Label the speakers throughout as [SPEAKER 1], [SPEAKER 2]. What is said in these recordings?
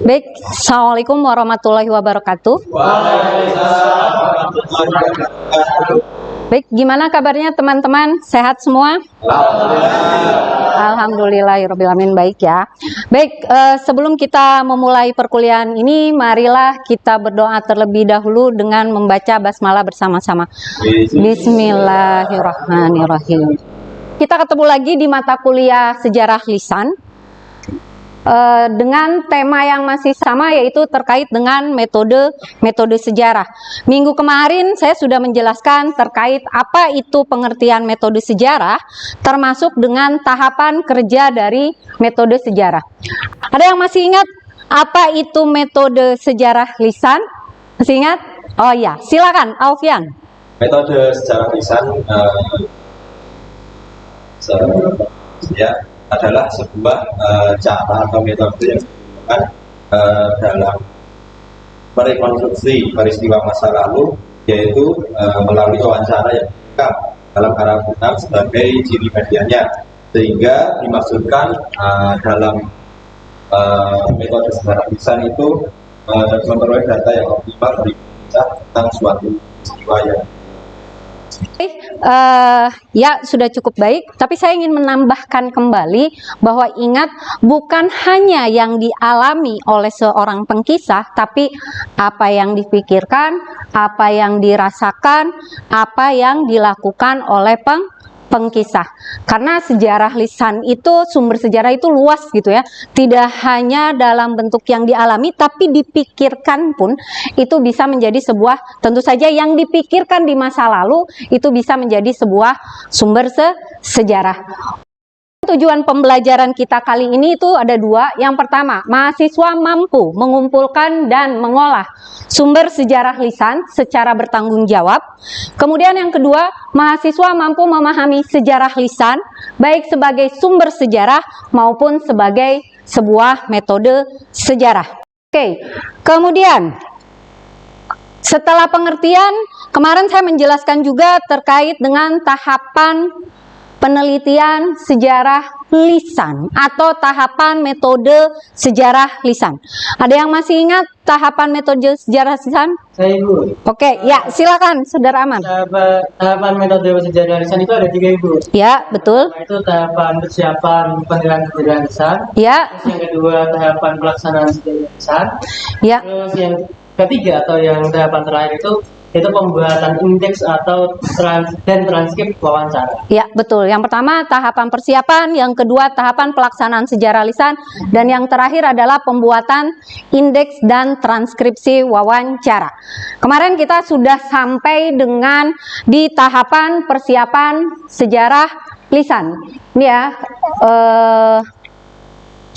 [SPEAKER 1] Baik, Assalamualaikum warahmatullahi wabarakatuh. Baik, gimana kabarnya teman-teman? Sehat semua? Alhamdulillahirrahmanirrahim, baik ya. Baik, sebelum kita memulai perkuliahan ini, marilah kita berdoa terlebih dahulu dengan membaca basmalah bersama-sama. Bismillahirrahmanirrahim. Kita ketemu lagi di mata kuliah Sejarah Lisan. Dengan tema yang masih sama, yaitu terkait dengan metode sejarah. Minggu kemarin saya sudah menjelaskan terkait apa itu pengertian metode sejarah, termasuk dengan tahapan kerja dari metode sejarah. Ada yang masih ingat apa itu metode sejarah lisan? Masih ingat? Oh ya, silakan Alfian.
[SPEAKER 2] Metode sejarah lisan adalah sebuah cara atau metode yang digunakan dalam merekonstruksi peristiwa masa lalu, yaitu melalui wawancara yang direkam dalam karantina sebagai ciri medianya, sehingga dimaksudkan dalam metode sejarah lisan itu memperoleh data yang optimal dari tentang suatu peristiwa yang
[SPEAKER 1] ya sudah cukup baik, tapi saya ingin menambahkan kembali bahwa ingat, bukan hanya yang dialami oleh seorang pengkisah, tapi apa yang dipikirkan, apa yang dirasakan, apa yang dilakukan oleh pengkisah. Karena sejarah lisan itu, sumber sejarah itu luas gitu ya, tidak hanya dalam bentuk yang dialami, tapi dipikirkan pun itu bisa menjadi sebuah, tentu saja yang dipikirkan di masa lalu itu bisa menjadi sebuah sumber sejarah. Tujuan pembelajaran kita kali ini itu ada dua. Yang pertama, mahasiswa mampu mengumpulkan dan mengolah sumber sejarah lisan secara bertanggung jawab. Kemudian yang kedua, mahasiswa mampu memahami sejarah lisan baik sebagai sumber sejarah maupun sebagai sebuah metode sejarah. Oke, kemudian setelah pengertian, kemarin saya menjelaskan juga terkait dengan tahapan penelitian sejarah lisan atau tahapan metode sejarah lisan. Ada yang masih ingat tahapan metode sejarah lisan?
[SPEAKER 3] Saya Ibu.
[SPEAKER 1] Oke, ya silakan Saudara Aman.
[SPEAKER 3] Tahapan metode sejarah lisan itu ada 3 Ibu.
[SPEAKER 1] Ya, betul.
[SPEAKER 3] Itu tahapan persiapan penilaian sejarah lisan.
[SPEAKER 1] Ya.
[SPEAKER 3] Terus yang kedua tahapan pelaksanaan sejarah lisan.
[SPEAKER 1] Ya.
[SPEAKER 3] Terus yang ketiga atau yang tahapan terakhir itu pembuatan indeks atau transkrip wawancara.
[SPEAKER 1] Ya, betul. Yang pertama tahapan persiapan, yang kedua tahapan pelaksanaan sejarah lisan, dan yang terakhir adalah pembuatan indeks dan transkripsi wawancara. Kemarin kita sudah sampai dengan di tahapan persiapan sejarah lisan. Ini ya,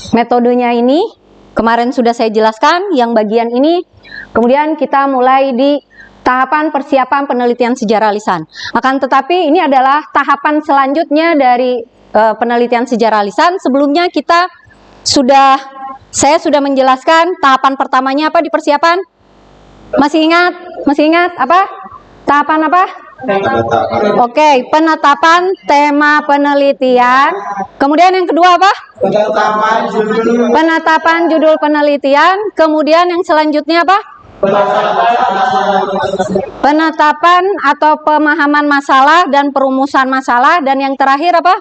[SPEAKER 1] metodenya ini kemarin sudah saya jelaskan, yang bagian ini. Kemudian kita mulai di tahapan persiapan penelitian sejarah lisan. Akan tetapi ini adalah tahapan selanjutnya dari penelitian sejarah lisan. Sebelumnya saya sudah menjelaskan tahapan pertamanya apa di persiapan? Masih ingat? Masih ingat apa? Tahapan apa? Oke, penetapan tema penelitian. Kemudian yang kedua apa? Penetapan judul penelitian. Kemudian yang selanjutnya apa? Penetapan atau pemahaman masalah dan perumusan masalah, dan yang terakhir apa?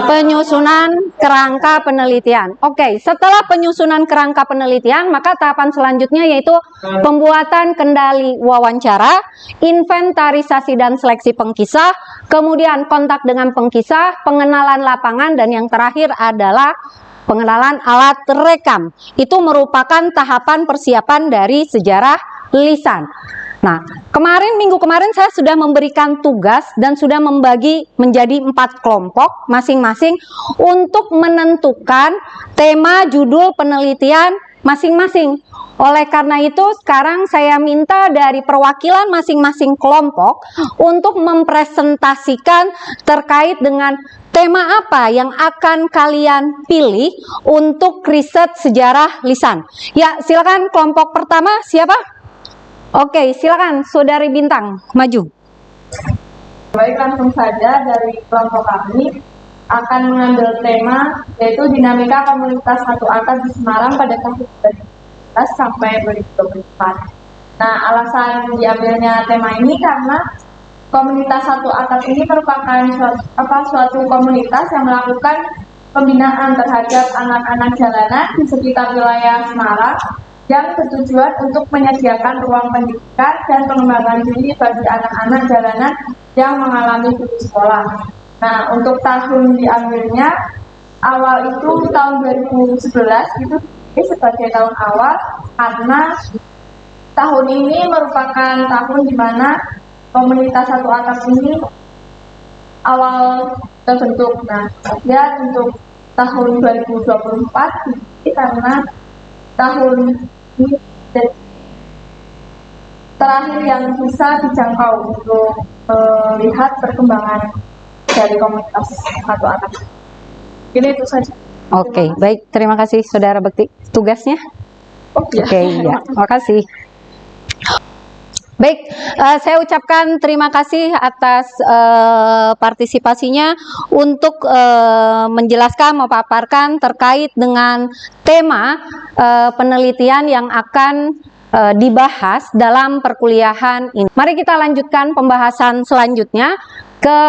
[SPEAKER 1] Penyusunan kerangka penelitian. Oke, setelah penyusunan kerangka penelitian, maka tahapan selanjutnya yaitu pembuatan kendali wawancara, inventarisasi dan seleksi pengkisah, kemudian kontak dengan pengkisah, pengenalan lapangan, dan yang terakhir adalah pengenalan alat rekam. Itu merupakan tahapan persiapan dari sejarah lisan. Nah, minggu kemarin saya sudah memberikan tugas dan sudah membagi menjadi 4 kelompok masing-masing untuk menentukan tema judul penelitian masing-masing. Oleh karena itu, sekarang saya minta dari perwakilan masing-masing kelompok untuk mempresentasikan terkait dengan tema apa yang akan kalian pilih untuk riset sejarah lisan. Ya, silakan kelompok pertama siapa? Oke, silakan Saudari Bintang, maju.
[SPEAKER 4] Baik, langsung saja dari kelompok kami akan mengambil tema yaitu dinamika komunitas satu atap di Semarang pada tahun 2019 sampai 2024. Nah, alasan diambilnya tema ini karena komunitas satu atap ini merupakan suatu komunitas yang melakukan pembinaan terhadap anak-anak jalanan di sekitar wilayah Semarang yang bertujuan untuk menyediakan ruang pendidikan dan pengembangan diri bagi anak-anak jalanan yang mengalami putus sekolah. Nah, untuk tahun diambilnya awal itu tahun 2011 itu sebagai tahun awal karena tahun ini merupakan tahun di mana komunitas satu atap ini awal terbentuk. Nah, ya untuk tahun 2024 karena tahun ini terakhir yang bisa dijangkau untuk melihat perkembangan dari komunitas satu atap. Ini itu saja.
[SPEAKER 1] Oke, baik. Terima kasih Saudara Bekti. Tugasnya? Oke, ya. Terima kasih. Baik, saya ucapkan terima kasih atas partisipasinya untuk menjelaskan, memaparkan terkait dengan tema penelitian yang akan dibahas dalam perkuliahan ini. Mari kita lanjutkan pembahasan selanjutnya ke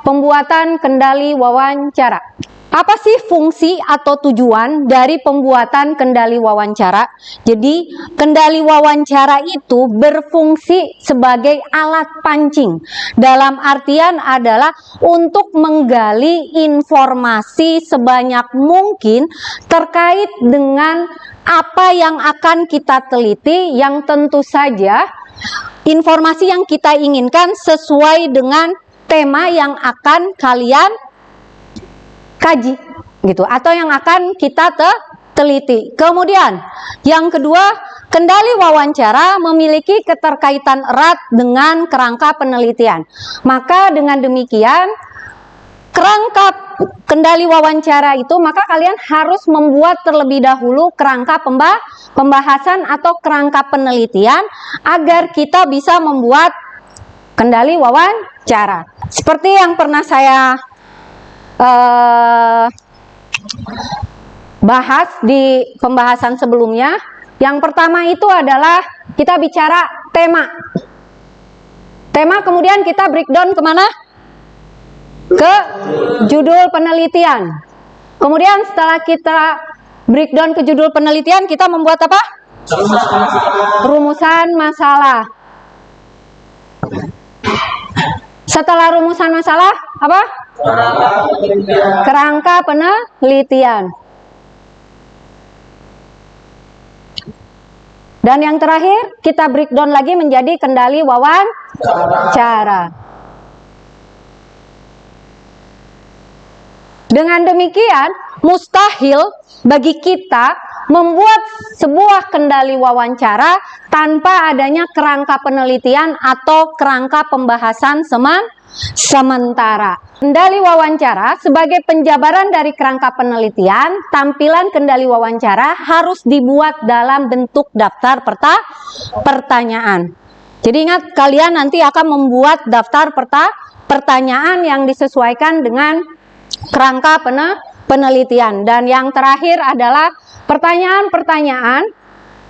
[SPEAKER 1] pembuatan kendali wawancara. Apa sih fungsi atau tujuan dari pembuatan kendali wawancara? Jadi, kendali wawancara itu berfungsi sebagai alat pancing. Dalam artian adalah untuk menggali informasi sebanyak mungkin terkait dengan apa yang akan kita teliti, yang tentu saja informasi yang kita inginkan sesuai dengan tema yang akan kalian kaji gitu, atau yang akan kita teliti. Kemudian yang kedua, kendali wawancara memiliki keterkaitan erat dengan kerangka penelitian. Maka dengan demikian kerangka kendali wawancara itu, maka kalian harus membuat terlebih dahulu kerangka pembahasan atau kerangka penelitian agar kita bisa membuat kendali wawancara. Seperti yang pernah saya bahas di pembahasan sebelumnya. Yang pertama itu adalah kita bicara tema. Tema kemudian kita breakdown kemana? Ke judul penelitian. Kemudian setelah kita breakdown ke judul penelitian, kita membuat apa? Rumusan masalah. Setelah rumusan masalah, apa? Kerangka penelitian. Dan yang terakhir, kita breakdown lagi menjadi kendali wawancara. Dengan demikian, mustahil bagi kita membuat sebuah kendali wawancara tanpa adanya kerangka penelitian atau kerangka pembahasan sementara. Kendali wawancara sebagai penjabaran dari kerangka penelitian, tampilan kendali wawancara harus dibuat dalam bentuk daftar pertanyaan. Jadi ingat, kalian nanti akan membuat daftar pertanyaan yang disesuaikan dengan kerangka penelitian. Dan yang terakhir adalah pertanyaan-pertanyaan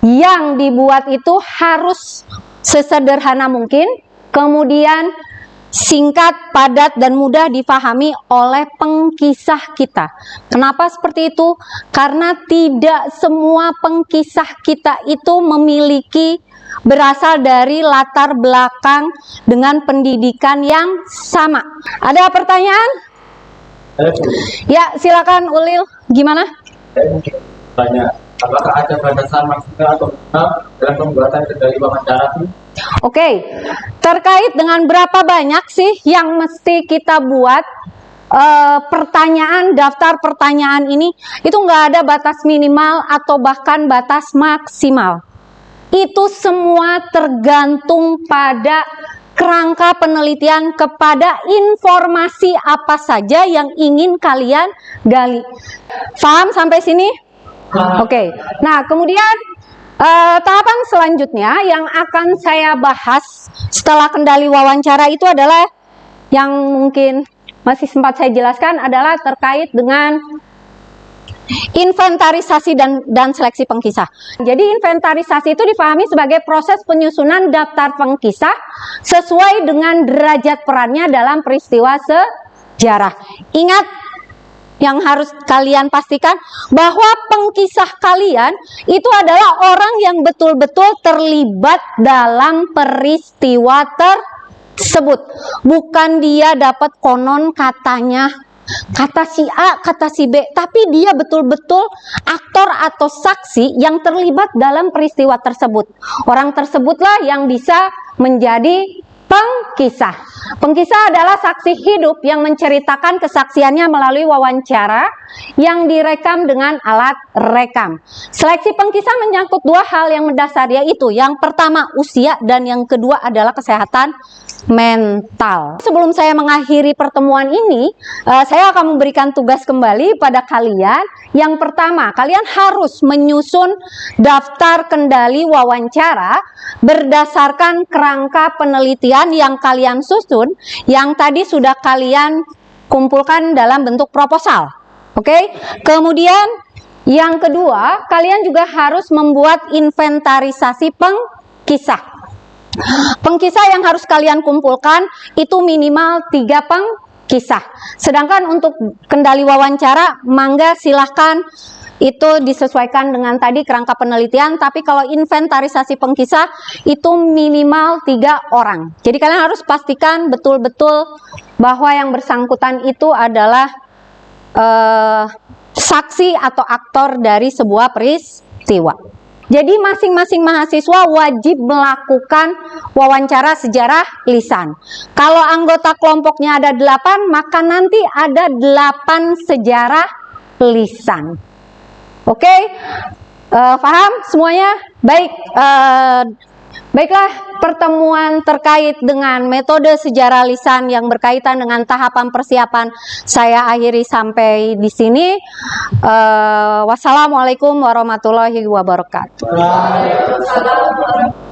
[SPEAKER 1] yang dibuat itu harus sesederhana mungkin, kemudian singkat, padat, dan mudah difahami oleh pengkisah kita. Kenapa seperti itu? Karena tidak semua pengkisah kita itu memiliki, berasal dari latar belakang dengan pendidikan yang sama. Ada pertanyaan? Ya, silakan Ulil. Gimana?
[SPEAKER 5] Tanya, apakah ada batasan maksimal atau minimal dalam pembuatan kendali wawancara?
[SPEAKER 1] Oke, terkait dengan berapa banyak sih yang mesti kita buat daftar pertanyaan ini itu nggak ada batas minimal atau bahkan batas maksimal. Itu semua tergantung pada kerangka penelitian, kepada informasi apa saja yang ingin kalian gali. Paham sampai sini? Oke. Nah, kemudian tahapan selanjutnya yang akan saya bahas setelah kendali wawancara itu adalah yang mungkin masih sempat saya jelaskan adalah terkait dengan inventarisasi dan seleksi pengkisah. Jadi inventarisasi itu dipahami sebagai proses penyusunan daftar pengkisah sesuai dengan derajat perannya dalam peristiwa sejarah. Ingat, yang harus kalian pastikan bahwa pengkisah kalian itu adalah orang yang betul-betul terlibat dalam peristiwa tersebut. Bukan dia dapat konon katanya, kata si A, kata si B, tapi dia betul-betul aktor atau saksi yang terlibat dalam peristiwa tersebut. Orang tersebutlah yang bisa menjadi pengkisah. Pengkisah adalah saksi hidup yang menceritakan kesaksiannya melalui wawancara yang direkam dengan alat rekam. Seleksi pengkisah menyangkut dua hal yang mendasar, yaitu yang pertama usia dan yang kedua adalah kesehatan mental. Sebelum saya mengakhiri pertemuan ini, saya akan memberikan tugas kembali pada kalian. Yang pertama, kalian harus menyusun daftar kendali wawancara berdasarkan kerangka penelitian yang kalian susun, yang tadi sudah kalian kumpulkan dalam bentuk proposal. Oke? Kemudian yang kedua, kalian juga harus membuat inventarisasi pengkisah. Pengkisah yang harus kalian kumpulkan itu minimal 3 pengkisah. Sedangkan untuk kendali wawancara, mangga silahkan itu disesuaikan dengan tadi kerangka penelitian. Tapi kalau inventarisasi pengkisah itu minimal 3 orang. Jadi kalian harus pastikan betul-betul bahwa yang bersangkutan itu adalah saksi atau aktor dari sebuah peristiwa. Jadi masing-masing mahasiswa wajib melakukan wawancara sejarah lisan. Kalau anggota kelompoknya ada 8, maka nanti ada 8 sejarah lisan. Oke? Paham semuanya? Baik, baiklah, pertemuan terkait dengan metode sejarah lisan yang berkaitan dengan tahapan persiapan saya akhiri sampai di sini. Wassalamualaikum warahmatullahi wabarakatuh.
[SPEAKER 4] Waalaikumsalam.